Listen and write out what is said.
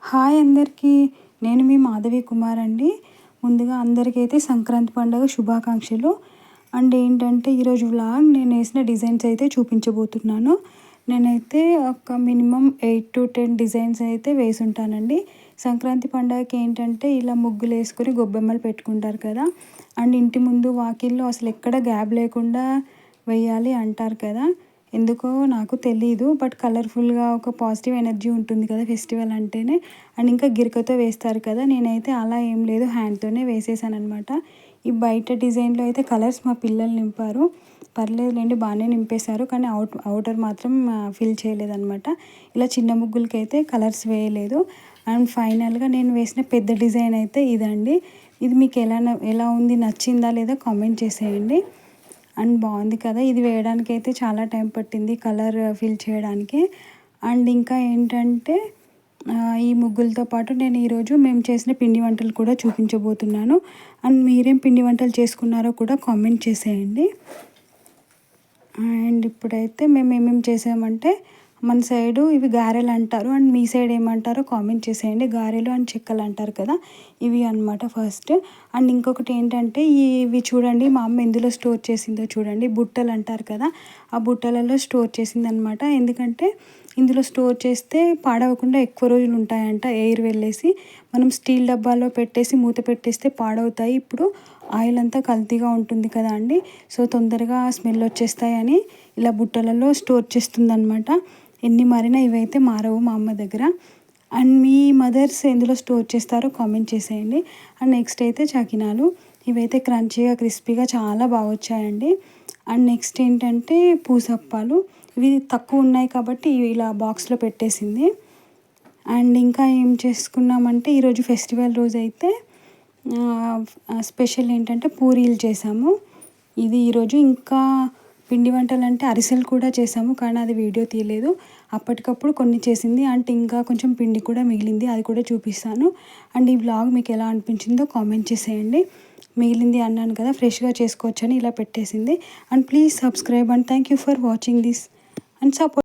Hi అందరికీ, నేను మీ మాధవి కుమార్ అండి. ముందుగా అందరికైతే సంక్రాంతి పండుగ శుభాకాంక్షలు. అండ్ ఏంటంటే ఈరోజు వ్లాగ్ నేను వేసిన డిజైన్స్ అయితే చూపించబోతున్నాను. నేనైతే ఒక మినిమం 8 to 10 డిజైన్స్ అయితే వేసి ఉంటానండి. సంక్రాంతి పండుగకి ఏంటంటే ఇలా ముగ్గులు వేసుకొని గొబ్బెమ్మలు పెట్టుకుంటారు కదా. అండ్ ఇంటి ముందు వాకిల్లో అసలు ఎక్కడ గ్యాప్ లేకుండా వేయాలి అంటారు కదా. ఎందుకో నాకు తెలీదు, బట్ కలర్ఫుల్గా ఒక పాజిటివ్ ఎనర్జీ ఉంటుంది కదా ఫెస్టివల్ అంటేనే. అండ్ ఇంకా గిరకతో వేస్తారు కదా, నేనైతే అలా ఏం లేదు, హ్యాండ్తోనే వేసేసాను అనమాట. ఈ బయట డిజైన్లో అయితే కలర్స్ మా పిల్లలు నింపారు, పర్లేదులేండి బాగానే నింపేశారు, కానీ అవుటర్ మాత్రం ఫిల్ చేయలేదన్నమాట. ఇలా చిన్న ముగ్గులకి అయితే కలర్స్ వేయలేదు. అండ్ ఫైనల్గా నేను వేసిన పెద్ద డిజైన్ అయితే ఇదండి. ఇది మీకు ఎలా ఉంది, నచ్చిందా లేదా కామెంట్ చేసేయండి. అండ్ బాగుంది కదా, ఇది వేయడానికి అయితే చాలా టైం పట్టింది కలర్ ఫిల్ చేయడానికి. అండ్ ఇంకా ఏంటంటే ఈ ముగ్గులతో పాటు నేను ఈరోజు మేము చేసిన పిండి వంటలు కూడా చూపించబోతున్నాను. అండ్ మీరేం పిండి వంటలు చేసుకున్నారో కూడా కామెంట్ చేసేయండి. అండ్ ఇప్పుడైతే మేము ఏమేమి చేసామంటే, మన సైడు ఇవి గారెలు అంటారు, అండ్ మీ సైడ్ ఏమంటారో కామెంట్ చేసేయండి. గారెలు అండ్ చెక్కలు అంటారు కదా, ఇవి అనమాట ఫస్ట్. అండ్ ఇంకొకటి ఏంటంటే ఇవి చూడండి, మా అమ్మ ఎందులో స్టోర్ చేసిందో చూడండి. బుట్టలు అంటారు కదా, ఆ బుట్టలలో స్టోర్ చేసిందనమాట. ఎందుకంటే ఇందులో స్టోర్ చేస్తే పాడవకుండా ఎక్కువ రోజులు ఉంటాయంట, ఎయిర్ వెళ్ళేసి. మనం స్టీల్ డబ్బాలో పెట్టేసి మూత పెట్టేస్తే పాడవుతాయి. ఇప్పుడు ఆయిల్ అంతా కల్తీగా ఉంటుంది కదా అండి, సో తొందరగా స్మెల్ వచ్చేస్తాయని ఇలా బుట్టలలో స్టోర్ చేస్తుందన్నమాట. ఎన్ని మారినా ఇవైతే మారవు మా అమ్మ దగ్గర. అండ్ మీ మదర్స్ ఎందులో స్టోర్ చేస్తారో కామెంట్ చేసేయండి. అండ్ నెక్స్ట్ అయితే చకినాలు, ఇవైతే క్రంచీగా క్రిస్పీగా చాలా బాగా వచ్చాయండి. అండ్ నెక్స్ట్ ఏంటంటే పూసప్పాలు, ఇవి తక్కువ ఉన్నాయి కాబట్టి ఇలా బాక్స్లో పెట్టేసింది. అండ్ ఇంకా ఏం చేసుకున్నామంటే ఈరోజు ఫెస్టివల్ రోజు అయితే స్పెషల్ ఏంటంటే పూరీలు చేసాము. ఇది ఈరోజు ఇంకా పిండి వంటలు అంటే అరిసెలు కూడా చేసాము, కానీ అది వీడియో తీయలేదు, అప్పటికప్పుడు కొన్ని చేసింది. అంటే ఇంకా కొంచెం పిండి కూడా మిగిలింది, అది కూడా చూపిస్తాను. అండ్ ఈ వ్లాగ్ మీకు ఎలా అనిపించిందో కామెంట్ చేసేయండి. మిగిలింది అన్నాను కదా, ఫ్రెష్గా చేసుకోవచ్చని ఇలా పెట్టేసింది. And please subscribe and thank you for watching this and support.